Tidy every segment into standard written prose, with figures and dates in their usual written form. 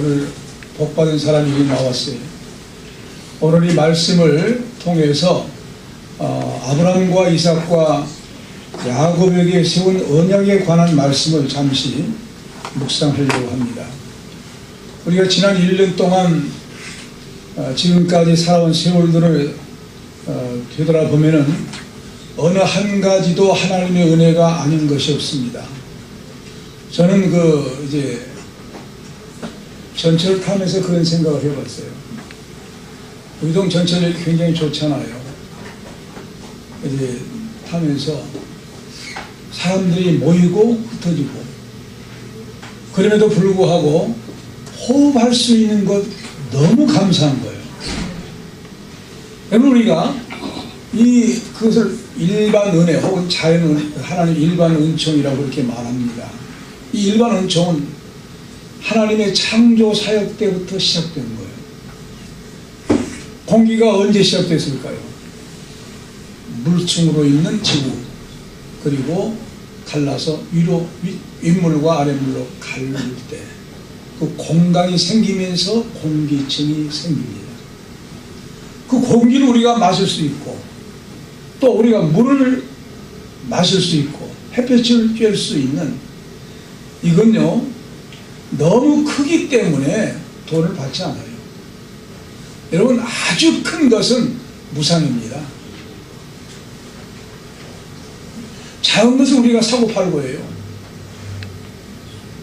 오늘 복받은 사람이 나왔어요. 오늘 이 말씀을 통해서 아브라함과 이삭과 야곱에게 세운 언약에 관한 말씀을 잠시 묵상하려고 합니다. 우리가 지난 1년 동안 지금까지 살아온 세월들을 되돌아보면은 어느 한 가지도 하나님의 은혜가 아닌 것이 없습니다. 저는 이제 전철을 타면서 그런 생각을 해봤어요. 의동 전철이 굉장히 좋잖아요. 이제 타면서 사람들이 모이고 흩어지고, 그럼에도 불구하고 호흡할 수 있는 것 너무 감사한 거예요. 여러분, 우리가 그것을 일반 은혜 혹은 자연 은혜, 하나님 일반 은총이라고 그렇게 말합니다. 이 일반 은총은 하나님의 창조 사역 때부터 시작된 거예요. 공기가 언제 시작됐을까요? 물층으로 있는 지구, 그리고 갈라서 윗물과 아랫물로 갈릴 때 그 공간이 생기면서 공기층이 생깁니다. 그 공기를 우리가 마실 수 있고, 또 우리가 물을 마실 수 있고, 햇볕을 쬐을 수 있는, 이건요 너무 크기 때문에 돈을 받지 않아요. 여러분, 아주 큰 것은 무상입니다. 작은 것은 우리가 사고 팔고 해요.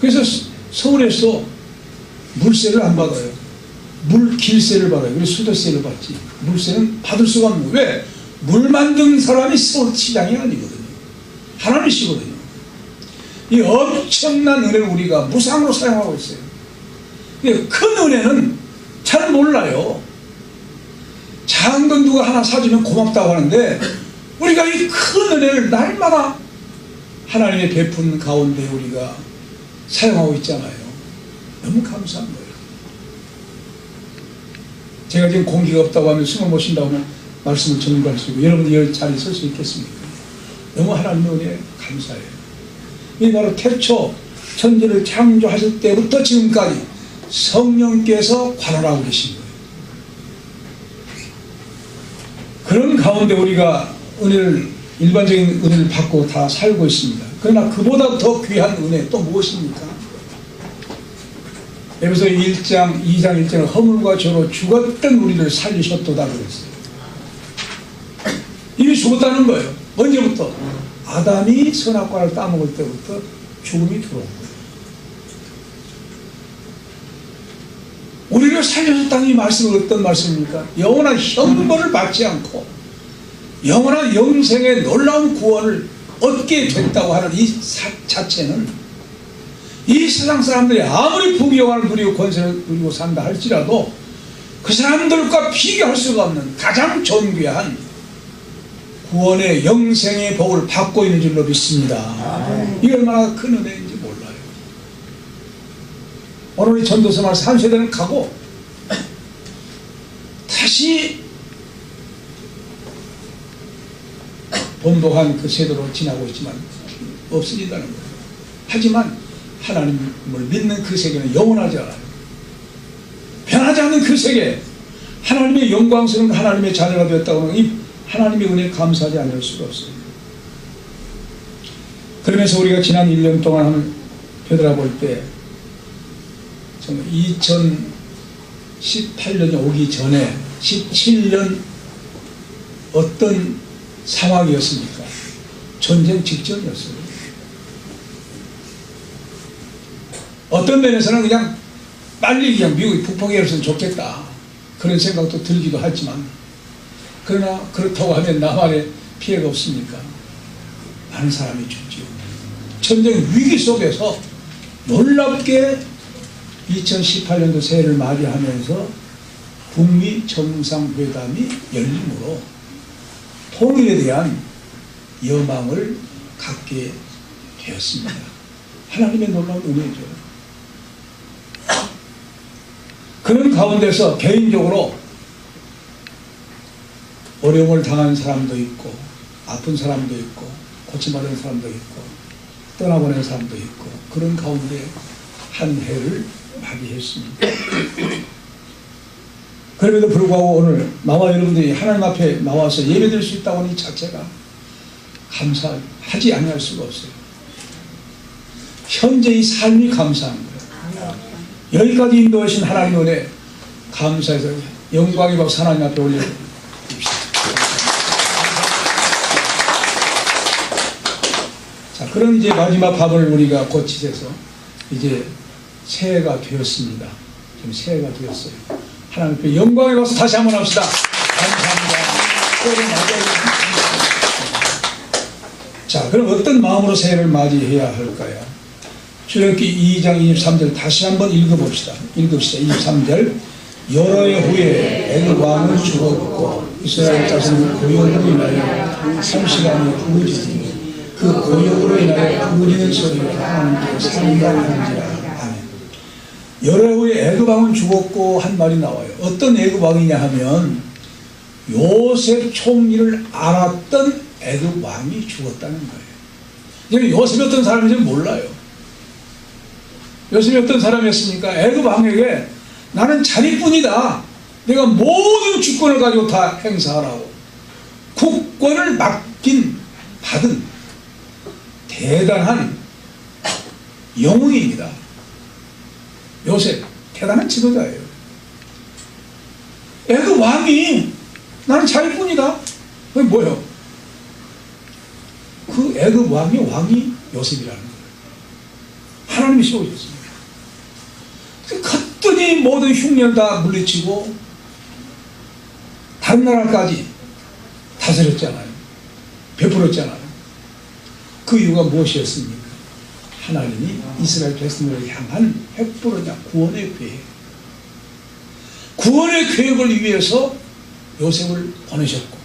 그래서 서울에서 물세를 안 받아요. 물길세를 받아요. 그래서 수도세를 받지. 물세는 받을 수가 없는 거예요. 왜? 물 만든 사람이 서울시장이 아니거든요. 하나님이시거든요. 이 엄청난 은혜를 우리가 무상으로 사용하고 있어요. 큰 은혜는 잘 몰라요. 작은 건 누가 하나 사주면 고맙다고 하는데, 우리가 이 큰 은혜를 날마다 하나님의 베푼 가운데 우리가 사용하고 있잖아요. 너무 감사한 거예요. 제가 지금 공기가 없다고 하면 숨을 못 쉰다고 하면 말씀을 전달할 수 있고, 여러분이 이 자리에 설 수 있겠습니까? 너무 하나님의 은혜에 감사해요. 이 바로 태초 천지를 창조하실 때부터 지금까지 성령께서 관할하고 계신 거예요. 그런 가운데 우리가 일반적인 은혜를 받고 다 살고 있습니다. 그러나 그보다 더 귀한 은혜 또 무엇입니까? 에베소 1장 2장 1절은 허물과 죄로 죽었던 우리를 살리셨도다 그랬어요. 이미 죽었다는 거예요. 언제부터? 아담이 선악과를 따먹을 때부터 죽음이 들어온 거예요. 우리를 살려줬다는 이 말씀은 어떤 말씀입니까? 영원한 형벌을 받지 않고 영원한 영생의 놀라운 구원을 얻게 됐다고 하는 이 자체는, 이 세상 사람들이 아무리 부귀영화를 누리고 권세를 누리고 산다 할지라도 그 사람들과 비교할 수가 없는 가장 존귀한 구원의 영생의 복을 받고 있는 줄로 믿습니다. 이게 얼마나 큰 은혜인지 몰라요. 오늘 이 전도서 말씀 한 세대는 가고 다시 번복한 그 세대로 지나고 있지만 없어진다는 거예요. 하지만 하나님을 믿는 그 세계는 영원하지 않아요. 변하지 않는 그 세계, 하나님의 영광스러운 하나님의 자녀가 되었다고 하는 이 하나님의 은혜에 감사하지 않을 수가 없어요. 그러면서 우리가 지난 1년 동안 되돌아볼 때, 2018년이 오기 전에 17년 어떤 상황이었습니까? 전쟁 직전이었어요. 어떤 면에서는 그냥 빨리 미국이 북폭이었으면 좋겠다, 그런 생각도 들기도 하지만, 그러나 그렇다고 하면 나만의 피해가 없습니까? 많은 사람이 죽지요. 전쟁 위기 속에서 놀랍게 2018년도 새해를 맞이하면서 북미 정상회담이 열림으로 통일에 대한 여망을 갖게 되었습니다. 하나님의 놀라운 은혜죠. 그런 가운데서 개인적으로 어려움을 당한 사람도 있고, 아픈 사람도 있고, 고침받은 사람도 있고, 떠나보낸 사람도 있고, 그런 가운데 한 해를 맞이했습니다. 그럼에도 불구하고 오늘 나와 여러분들이 하나님 앞에 나와서 예배드릴 수 있다고 하는 이 자체가 감사하지 아니할 수가 없어요. 현재의 삶이 감사한 거예요. 여기까지 인도하신 하나님 은혜 감사해서 영광의 박수 하나님 앞에 올려드립시다. 자, 그럼 이제 마지막 밤을 우리가 고치셔서 이제 새해가 되었습니다. 지금 새해가 되었어요. 하나님 앞에 영광의 박수 다시 한번 합시다. 감사합니다. 자, 그럼 어떤 마음으로 새해를 맞이해야 할까요? 출애굽기 2장 23절 다시 한번 읽어봅시다. 읽읍시다. 23절. 여러 해 후에 애굽 왕은 죽었고 이스라엘 자손은 고역으로 인하여 30시간이 부르짖으니 그 고역으로 인하여 부르짖는 소리가 하나님께 상달하는지라. 아멘. 여러 해 후에 애굽 왕은 죽었고 한 말이 나와요. 어떤 애굽 왕이냐 하면 요셉 총리를 알았던 애굽 왕이 죽었다는 거예요. 요셉이 어떤 사람인지 몰라요. 요셉이 어떤 사람이었습니까? 애굽 왕에게 나는 자리뿐이다. 내가 모든 주권을 가지고 다 행사하라고 국권을 받은 대단한 영웅입니다. 요셉 대단한 지도자예요. 애굽 왕이 나는 자리뿐이다. 그게 뭐예요? 그 애굽 왕이 요셉이라는 거예요. 하나님이 세우셨습니다. 갔더니 모든 흉년 다 물리치고 다른 나라까지 다스렸잖아요. 베풀었잖아요. 그 이유가 무엇이었습니까? 하나님이 이스라엘 백성을 향한 획부로냐 구원의 계획. 구원의 계획을 위해서 요셉을 보내셨고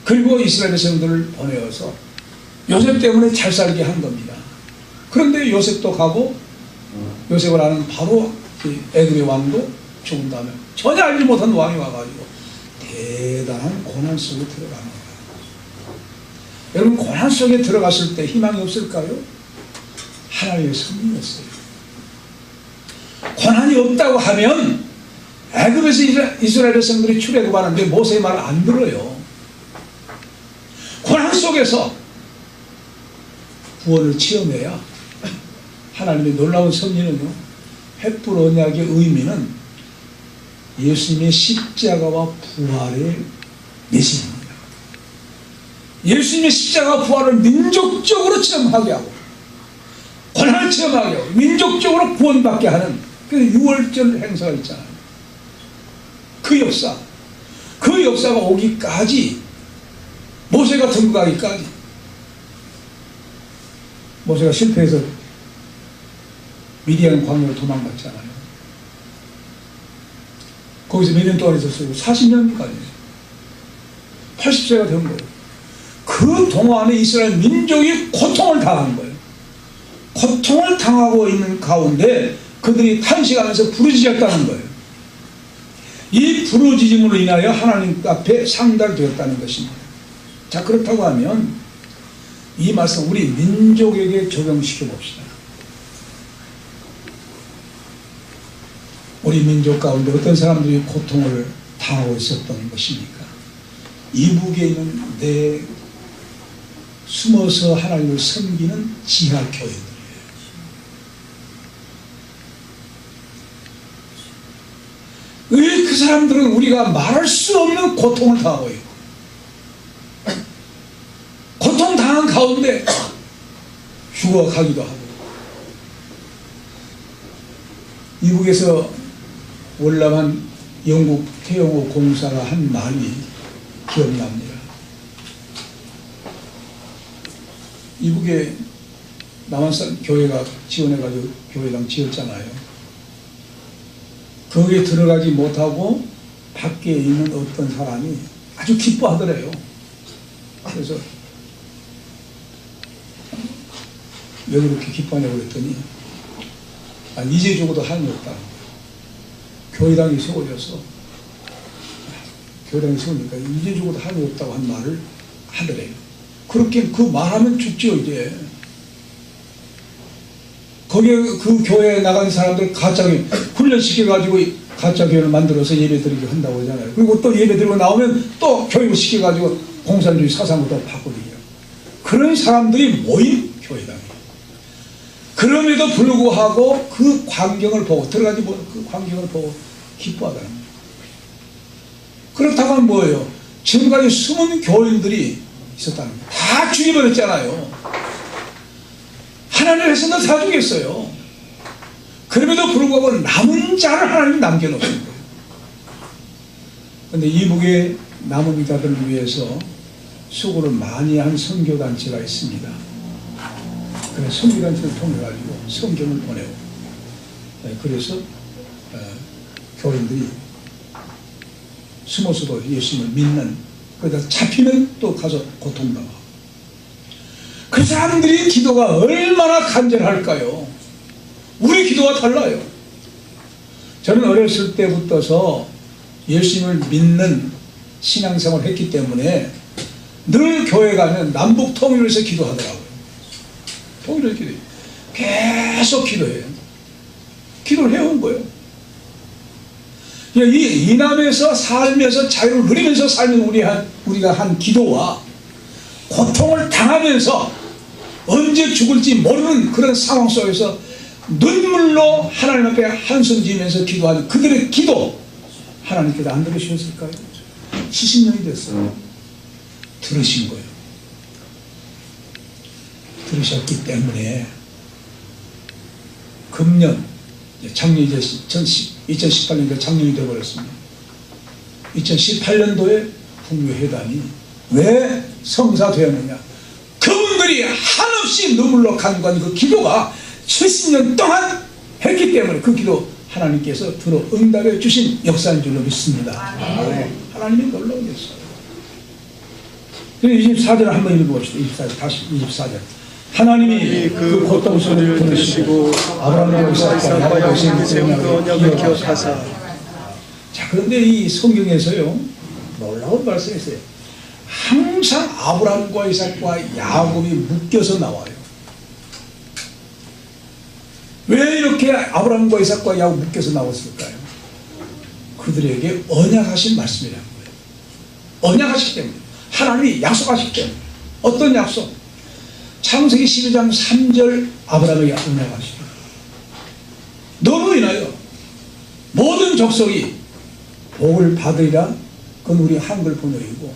그리고 이스라엘 백성들을 보내어서 요셉 때문에 잘 살게 한 겁니다. 그런데 요셉도 가고 요셉을 아는 바로 애굽의 왕도 죽은 다음에 전혀 알지 못한 왕이 와가지고 대단한 고난 속에 들어가는 거예요. 여러분 고난 속에 들어갔을 때 희망이 없을까요? 하나님의 섭리였어요. 고난이 없다고 하면 애굽에서 이스라엘 백성들이 출애굽하는데 모세의 말을 안 들어요. 고난 속에서 구원을 체험해야 하나님의 놀라운 섭리는요, 횃불 언약의 의미는 예수님의 십자가와 부활의 메시지입니다. 예수님의 십자가와 부활을 민족적으로 체험하게 하고 고난을 체험하게 하고 민족적으로 구원받게 하는 그 6월절 행사가 있잖아요. 그 역사가 오기까지 모세가 등극하기까지 모세가 실패해서 미디안 광야로 도망갔잖아요. 거기서 몇 년 동안 있었어요? 40년까지 80세가 된 거예요. 그 동안에 이스라엘 민족이 고통을 당한 거예요. 고통을 당하고 있는 가운데 그들이 탄식하면서 부르짖었다는 거예요. 이 부르짖음으로 인하여 하나님 앞에 상달되었다는 것입니다. 자, 그렇다고 하면 이 말씀 우리 민족에게 적용시켜 봅시다. 우리 민족 가운데 어떤 사람들이 고통을 당하고 있었던 것입니까? 이북에 있는 내 숨어서 하나님을 섬기는 지하교회들이에요. 왜 그 사람들은 우리가 말할 수 없는 고통을 당하고 있고 고통당한 가운데 죽어가기도 하고 이북에서 월남한 영국 태영호 공사가 한 말이 기억납니다. 이북에 남한산 교회가 지원해가지고 교회당 지었잖아요. 거기에 들어가지 못하고 밖에 있는 어떤 사람이 아주 기뻐하더래요. 그래서 왜 그렇게 기뻐하냐고 그랬더니 이제 죽어도 한이 없다. 교회당이 세워져서 교회당이 세우니까 이제 죽어도 한이 없다고 한 말을 하더래요. 그렇게 그 말하면 죽죠. 이제 그 거기에 그 교회에 나간 사람들 가짜 교회 훈련시켜가지고 가짜 교회를 만들어서 예배드리게 한다고 하잖아요. 그리고 또 예배드리고 나오면 또 교육을 시켜가지고 공산주의 사상으로 또 바꾸리요. 그런 사람들이 모인 교회당이에요. 그럼에도 불구하고 그 광경을 보고 들어가지 그 광경을 보고 기뻐하다는 거예요. 그렇다고 하면 뭐예요? 지금까지 숨은 교인들이 있었다는 거예요. 다 죽여버렸잖아요. 하나님께서는 다 죽였어요. 그럼에도 불구하고 남은 자를 하나님 남겨놓은 거예요. 그런데 이북에 남은 자들을 위해서 수고를 많이 한 선교단체가 있습니다. 그래서 선교단체를 통해가지고 성경을 보내고, 그래서 교인들이 숨어서도 예수님을 믿는, 그러다 잡히면 또 가서 고통당하고. 그 사람들이 기도가 얼마나 간절할까요? 우리 기도가 달라요. 저는 어렸을 때부터서 예수님을 믿는 신앙생활을 했기 때문에 늘 교회 가면 남북 통일을 위해서 기도하더라고요. 통일을 기도해요. 계속 기도해요. 기도를 해온 거예요. 이 이남에서 살면서 자유를 누리면서 살면 우리가 한 기도와 고통을 당하면서 언제 죽을지 모르는 그런 상황 속에서 눈물로 하나님 앞에 한숨 지으면서 기도하는 그들의 기도, 하나님께서 안 들으셨을까요? 70년이 됐어요. 들으신 거예요. 들으셨기 때문에 금년, 작년 이제 2018년도 작년이 되어버렸습니다. 2018년도에 북유회담이 왜 성사되었느냐? 그분들이 한없이 눈물로 간구한 그 기도가 70년 동안 했기 때문에 그 기도 하나님께서 들어 응답해 주신 역사인 줄로 믿습니다. 하나님이 놀라우셨어요. 24절을 한번 읽어봅시다. 24절, 다시 24절. 하나님이 그 고통소리를 들으시고 아브라함과 이삭과 야곱의 세운 언약을 기억하사. 자, 그런데 이 성경에서요 놀라운 말씀이 있어요. 항상 아브라함과 이삭과 야곱이 묶여서 나와요. 왜 이렇게 아브라함과 이삭과 야곱 묶여서 나왔을까요? 그들에게 언약하신 말씀이라는 거예요. 언약하시기 때문에, 하나님이 약속하시기 때문에. 어떤 약속? 창세기 12장 3절 아브라함에게 언약하시죠. 너로 인하여 모든 족속이 복을 받으리라. 그건 우리 한글 번역이고,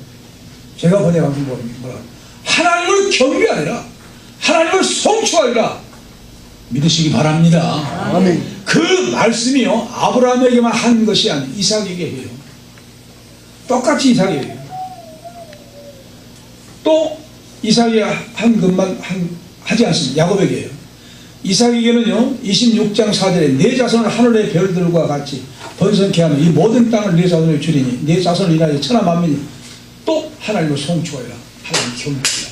제가 번역한 건 뭐라? 하나님을 경배하리라. 하나님을 송축하리라. 믿으시기 바랍니다. 아멘. 그 말씀이요 아브라함에게만 한 것이 아니고 이삭에게 해요. 똑같이 이삭에게. 또 이삭이 한 것만 하지 않습니다. 야곱에게 해요. 이삭에게는요 26장 4절에 내 자손을 하늘의 별들과 같이 번성케 하는 이 모든 땅을 내 자손에 주리니 내 자손을 인하여 천하 만민이 또 하나님을 송축하리라. 하나님 경배하리라.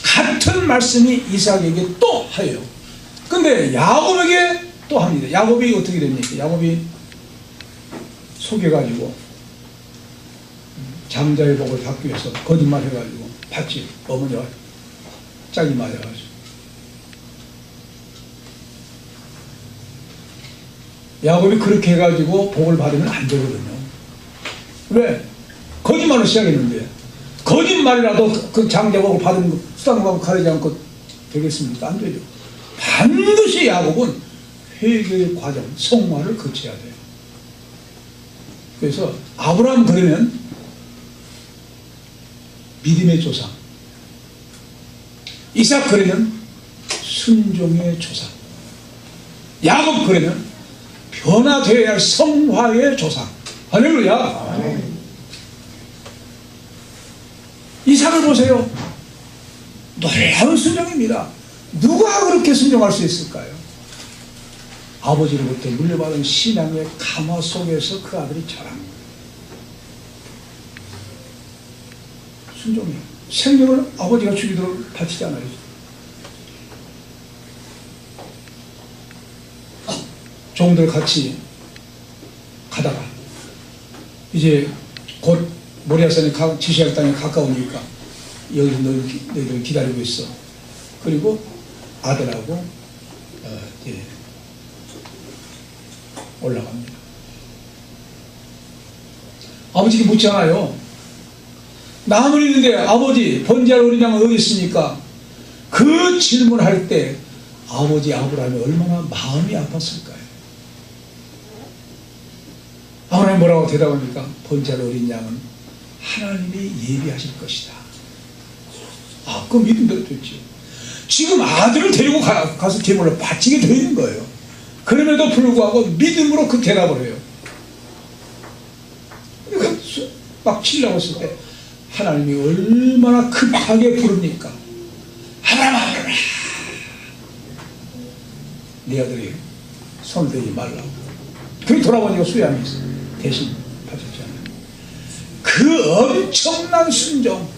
같은 말씀이 이삭에게 또 하여요. 근데 야곱에게 또 합니다. 야곱이 어떻게 됩니까? 야곱이 속여가지고 장자의 복을 받기 위해서 거짓말 해가지고 받지. 어머니와 짝이 맞아가지고. 야곱이 그렇게 해가지고 복을 받으면 안 되거든요. 왜? 거짓말로 시작했는데 거짓말이라도 그 장자복을 받은 수당하고 가리지 않고 되겠습니까? 안 되죠. 반드시 야곱은 회개의 과정, 성화를 거쳐야 돼요. 그래서 아브라함 그러면 믿음의 조상, 이삭 그러면 순종의 조상, 야곱 그러면 변화되어야 할 성화의 조상. 할렐루야. 이삭을 보세요. 놀라운 순종입니다. 누가 그렇게 순종할 수 있을까요? 아버지로부터 물려받은 신앙의 감화 속에서 그 아들이 자란 거예요. 순종이에요. 생명을 아버지가 주기도록 바치잖아요. 종들 같이 가다가 이제 곧 모리아산에 지시할 땅에 가까우니까 여기서 너희들 기다리고 있어. 그리고 아들하고 예, 올라갑니다. 아버지께 묻잖아요. 나무를 있는데 아버지 번제할 어린 양은 어디 있습니까? 그 질문할 때 아버지 아브라함이 얼마나 마음이 아팠을까요? 아브라함이 뭐라고 대답합니까? 번제할 어린 양은 하나님이 예비하실 것이다. 아, 그 믿음대로 됐죠. 지금 아들을 데리고 가서 제물로 바치게 되어 있는 거예요. 그럼에도 불구하고 믿음으로 그 대답을 해요. 막 치려고 했을 때 하나님이 얼마나 급하게 부릅니까? 아브라함아, 네 아들이 손을 대지 말라고. 그게 돌아보니까 수양이 있어. 대신 바쳤잖아요. 그 엄청난 순종,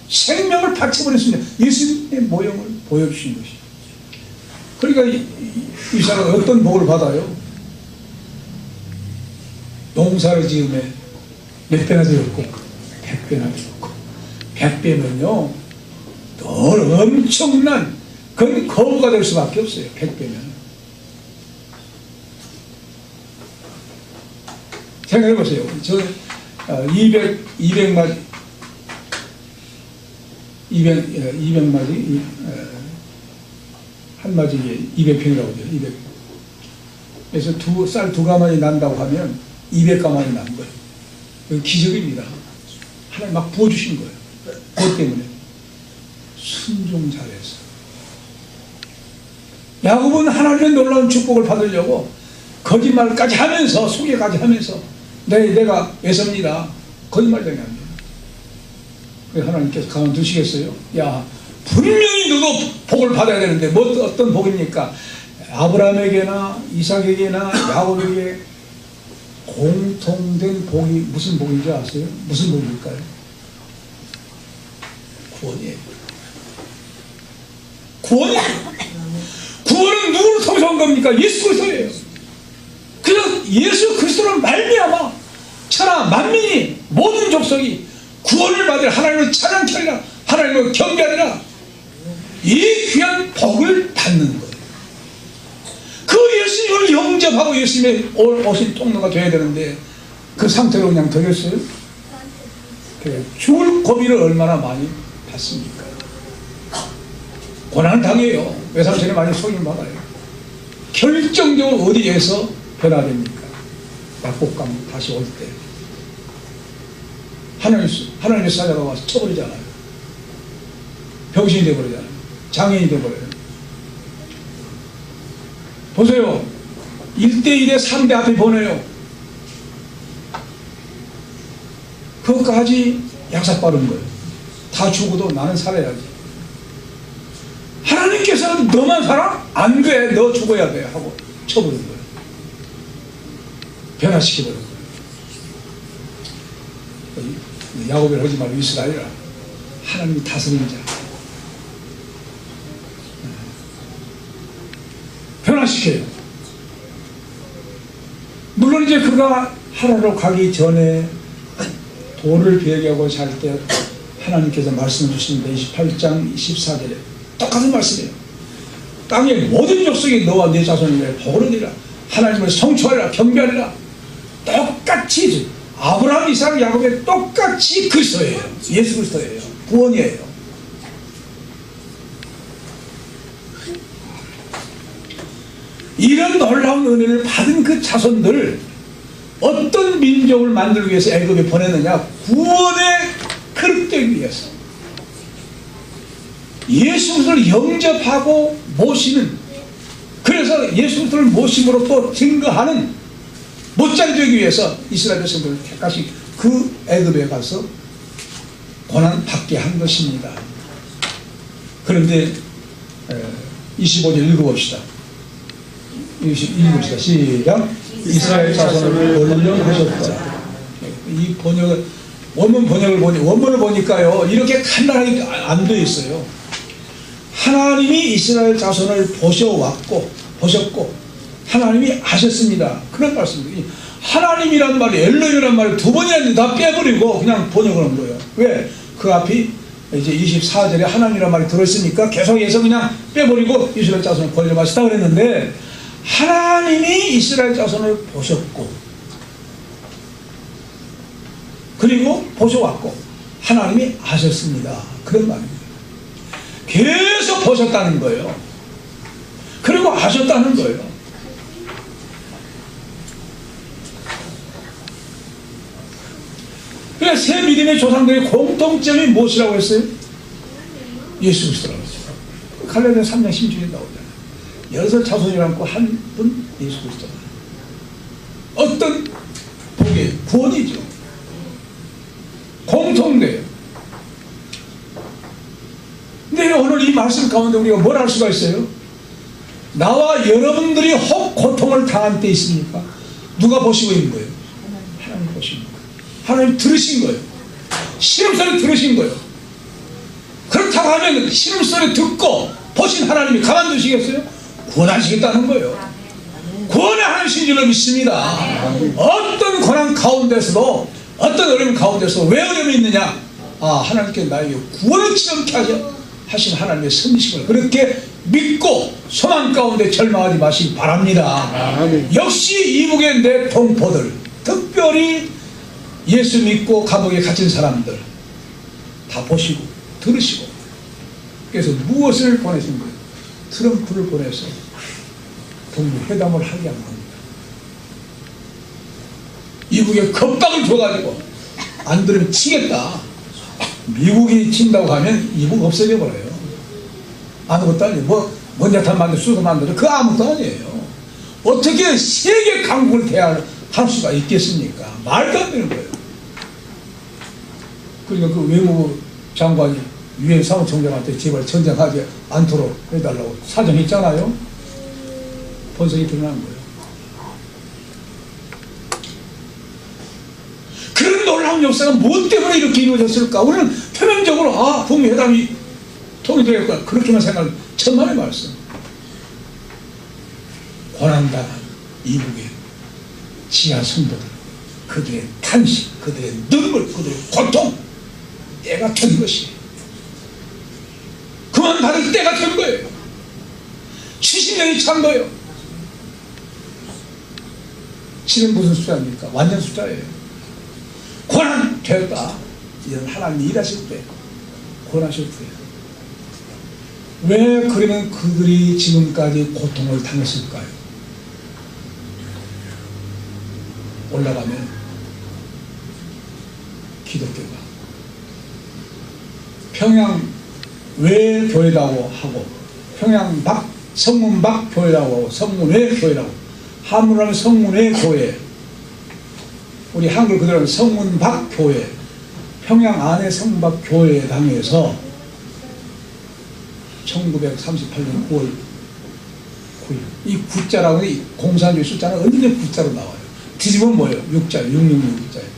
생명을 바쳐버린 순종, 예수님의 모형을 보여주신 것이죠. 그러니까 이삭은 어떤 복을 받아요? 농사를 지음에 몇 배나 되었고 100배나 주었고 100배면요 늘 엄청난 그건 거부가 될 수밖에 없어요. 100배면 생각해보세요. 저 200마디 200마디 한 마디에 200평이라고 하죠. 200. 그래서 쌀 두 가마니 난다고 하면 200가마니 난 거예요. 기적입니다. 하나님 막 부어주신 거예요. 그것 때문에 순종 잘해서 야곱은 하나님의 놀라운 축복을 받으려고 거짓말까지 하면서 소개까지 하면서 내가 에서입니다. 거짓말쟁이 합니다. 그래서 하나님께서 가만두시겠어요? 야, 분명히 너도 복을 받아야 되는데 뭐 어떤 복입니까? 아브라함에게나 이삭에게나 야곱에게 공통된 복이 무슨 복인지 아세요? 무슨 복일까요? 구원이에요. 구원이에요. 구원은 누구를 통해서 온 겁니까? 예수 그리스도예요. 그래서 예수 그리스도를 말미암아 천하 만민이 모든 족속이 구원을 받을 하나님을 찬양케 하리라, 하나님을 경배하리라, 이 귀한 복을 받는 거예요. 그 예수님을 영접하고 예수님의 오신 통로가 되어야 되는데 그 상태로 그냥 되겠어요? 죽을 고비를 얼마나 많이 받습니까? 고난을 당해요. 외삼촌이 많이 속임받아요. 결정적으로 어디에서 변화됩니까? 약복강 다시 올 때 하나님의 사자가 와서 쳐버리잖아요. 병신이 돼버리잖아요. 장애인이 돼버려요. 보세요. 1대1에 3대 앞에 보내요. 그것까지 약삭빠른 거예요. 다 죽어도 나는 살아야지. 하나님께서는 너만 살아? 안 돼. 너 죽어야 돼. 하고 쳐버린 거예요. 변화시켜버린 거예요. 야곱을 하지 말고 이스라엘이라. 하나님이 다스리는 자. 변화시켜요. 물론 이제 그가 하나로 가기 전에 돌을 베개하고 잘 때 하나님께서 말씀해 주시는데 28장 14절에 똑같은 말씀이에요. 땅의 모든 족속이 너와 네 자손을 위해 복을 얻으리라, 하나님을 성취하리라, 경배하리라. 똑같이 아브라함, 이삭, 야곱의 똑같이 그리스도예요. 예수 그리스도예요. 구원이에요. 이런 놀라운 은혜를 받은 그 자손들 어떤 민족을 만들기 위해서 애굽에 보냈느냐? 구원의 그릇 되기 위해서. 예수 그리스도를 영접하고 모시는, 그래서 예수 그리스도를 모심으로 또 증거하는 못자리 되기 위해서 이스라엘 백성들을 택하시 그 애굽에 가서 고난 받게 한 것입니다. 그런데 25절 읽어봅시다. 읽읍시다. 시작. 이스라엘 자손을 번영하셨다. 이 번역을, 원문을 보니까요, 이렇게 간단하게 안 되어 있어요. 하나님이 이스라엘 자손을 보셨고 하나님이 아셨습니다. 그런 말씀입니다. 하나님이란 말이, 엘로힘이란 말을 두 번이나 다 빼버리고 그냥 번역을 한 거예요. 왜? 그 앞이 이제 24절에 하나님이란 말이 들어있으니까 계속 해서 그냥 빼버리고 이스라엘 자손을 벌려 마시다 그랬는데, 하나님이 이스라엘 자손을 보셨고 그리고 보셔왔고 하나님이 아셨습니다. 그런 말입니다. 계속 보셨다는 거예요. 그리고 아셨다는 거예요. 그러니까 새 믿음의 조상들의 공통점이 무엇이라고 했어요? 예수 그리스도라고 했어요. 갈라디아 3장 16절에 나오잖아요. 여섯 자손이라고 한 분 예수 그리스도. 어떤 복의 구원이죠. 공통돼요. 근데 오늘 이 말씀 가운데 우리가 뭘 할 수가 있어요? 나와 여러분들이 혹 고통을 당한 때 있습니까? 누가 보시고 있는 거예요? 하나님 보시는 거예요. 하나님 들으신 거예요. 신음소리 들으신 거예요. 그렇다고 하면 신음소리 듣고 보신 하나님이 가만두시겠어요? 구원하시겠다는 거예요. 구원하신 줄로 믿습니다. 어떤 고난 가운데서도, 어떤 어려움 가운데서 왜 어려움이 있느냐? 하나님께 나에게 구원을 치닫게 하신 하나님의 선심을 그렇게 믿고 소망 가운데 절망하지 마시기 바랍니다. 역시 이북의 내 동포들, 특별히 예수 믿고 감옥에 갇힌 사람들 다 보시고 들으시고, 그래서 무엇을 보내신 거예요? 트럼프를 보내서 북미 회담을 하게 한 겁니다. 이북에 겁박을 줘가지고 안 들으면 치겠다. 미국이 친다고 하면 이북 없어져 버려요. 아무것도 아니에요. 먼저탄 만들어 수도 만들어 그거 아무것도 아니에요. 어떻게 세계 강국을 대할 수가 있겠습니까? 말도 안 되는 거예요. 그러니까 그 외무부 장관이 유엔 사무총장한테 제발 전쟁하지 않도록 해달라고 사정했잖아요. 본성이 드러난 거예요. 그런 놀라운 역사가 무엇 때문에 이렇게 이루어졌을까? 우리는 표면적으로 북미 회담이 통일되겠구나 그렇게만 생각하는 천만의 말씀. 고난당한 이북의 지하 성도들, 그들의 탄식, 그들의 눈물, 그들의 고통, 때가 된 것이 그만 받을 때가 된 거예요. 70년이 찬 거예요. 7은 무슨 숫자입니까? 완전 숫자예요. 고난 되었다. 이런 하나님이 일하실 때, 고난하실 때. 왜 그러면 그들이 지금까지 고통을 당했을까요? 올라가면 기독교가 평양 외 교회라고 하고, 평양 밖 성문 밖 교회라고 하고, 성문 외 교회라고, 한문으로 하면 성문 외 교회, 우리 한글 그대로 하면 성문 밖 교회, 평양 안에 성문 밖 교회에 당해서 1938년 9월 9일 이 구자라고 하는 이 공산주의 숫자는 언제든 구자로 나와요. 뒤집으면 뭐예요? 6자예요. 666자예요.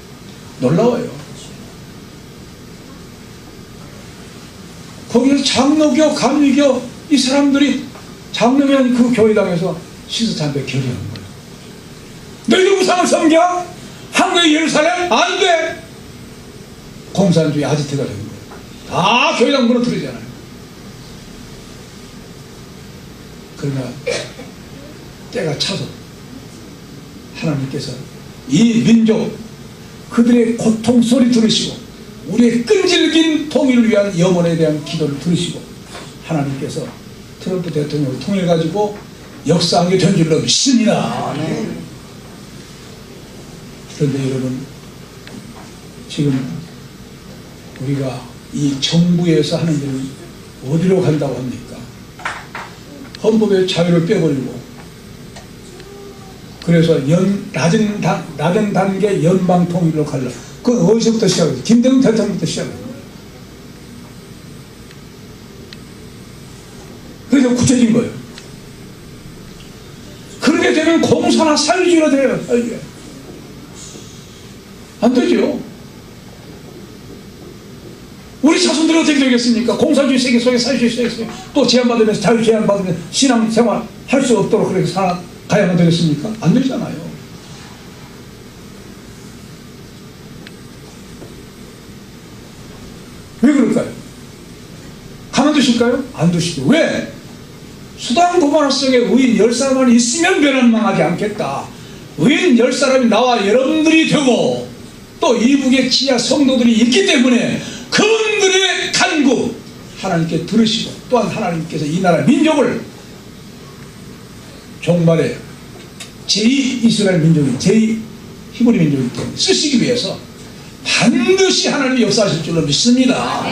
놀라워요. 거기서 장로교, 감리교 이 사람들이 장로면 그 교회당에서 시스탄배 결의한 거예요. 너희들 우상을 섬겨? 한국의 예루살렘? 안 돼! 공산주의 아지트가 된 거예요. 다 교회당 무너뜨리잖아요. 그러나 때가 차서 하나님께서 이 민족 그들의 고통 소리 들으시고 우리의 끈질긴 통일을 위한 염원에 대한 기도를 들으시고 하나님께서 트럼프 대통령을 통해 가지고 역사한 게 된 줄로 믿습니다. 그런데 여러분, 지금 우리가 이 정부에서 하는 일은 어디로 간다고 합니까? 헌법의 자유를 빼버리고, 그래서 낮은 단계 연방 통일로 가려. 그건 어디서부터 시작해요? 김대중 대통령부터 시작해요. 그래서 구체적인 거예요. 그렇게 되면 공산화 사회주의로 돼요. 사회주의. 안 되죠. 우리 자손들이 어떻게 되겠습니까? 공산주의 세계 속에 사회주의 세계 속에 또 제한받으면서 자유 제한받으면서 신앙생활 할 수 없도록 그렇게 살아가야만 되겠습니까? 안 되잖아요. 왜 그럴까요? 두실까요? 안 두시죠. 왜? 수단 고만화 속에 의인 10사람만 있으면 변함 망하지 않겠다. 의인 10사람이 나와 여러분들이 되고 또 이북의 지하 성도들이 있기 때문에 그분들의 간구 하나님께 들으시고 또한 하나님께서 이 나라 민족을 종말에 제2 이스라엘 민족이 제2 히브리 민족이기 때문에 쓰시기 위해서 반드시 하나님이 역사하실 줄로 믿습니다.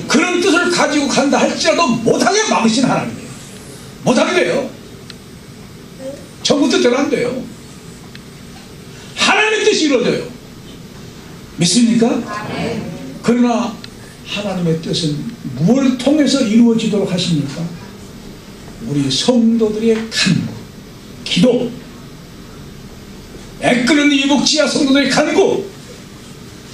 그런 뜻을 가지고 간다 할지라도 못하게 막으신 하나님이에요. 못하게 돼요. 정부 뜻대로 안 돼요. 하나님의 뜻이 이루어져요. 믿습니까? 그러나 하나님의 뜻은 무엇을 통해서 이루어지도록 하십니까? 우리 성도들의 간구, 기도, 애끓는 이북 지하 성도들의 간구,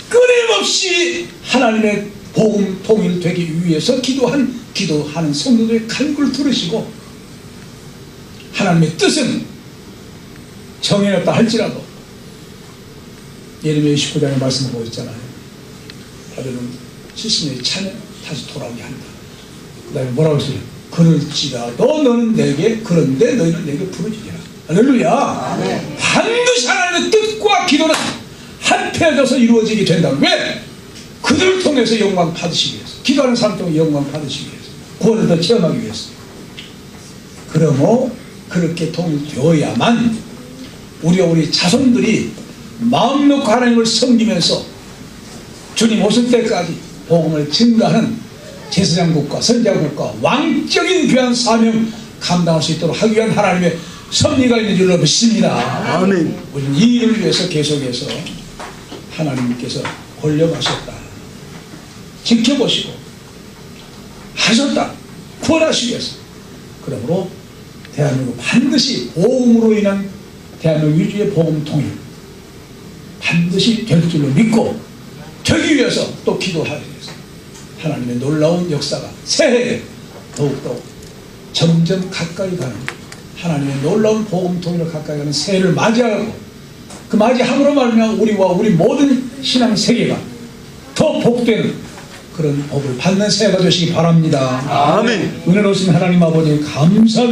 끊임없이 하나님의 복음 통일되기 위해서 기도하는 성도들의 간구를 들으시고 하나님의 뜻은 정해놨다 할지라도 예레미야 29장의 말씀을 보였잖아요. 바벨론 70년이 차면 다시 돌아오게 한다. 그 다음에 뭐라고 했어요? 그럴지라도 너는 내게 그런데 너희는 내게 부르짖으라. 할렐루야. 반드시 하나님의 뜻과 기도는 합해져서 이루어지게 된다. 왜? 그들을 통해서 영광 받으시기 위해서, 기도하는 사람 통해 영광 받으시기 위해서, 구원을 더 체험하기 위해서. 그러므로 그렇게 통일되어야만 우리 자손들이 마음 놓고 하나님을 섬기면서 주님 오실 때까지 복음을 증가하는 제사장국가, 선지자국가, 왕적인 귀한 사명 감당할 수 있도록 하기 위한 하나님의 섭리가 있는 줄로 믿습니다. 아멘. 우리는 이 일을 위해서 계속해서 하나님께서 권력하셨다, 지켜보시고 하셨다, 구원하시기 위해서. 그러므로 대한민국 반드시 복음으로 인한 대한민국 위주의 복음 통일 반드시 될 줄로 믿고 되기 위해서 또 기도하기 위해서 하나님의 놀라운 역사가 새해에 더욱더 점점 가까이 가는 하나님의 놀라운 복음 통일을 가까이 가는 새해를 맞이하고 그 맞이함으로 말하면 우리와 우리 모든 신앙 세계가 더 복되는 그런 복을 받는 새해가 되시기 바랍니다. 아멘. 은혜로우신 하나님 아버지 감사드립니다.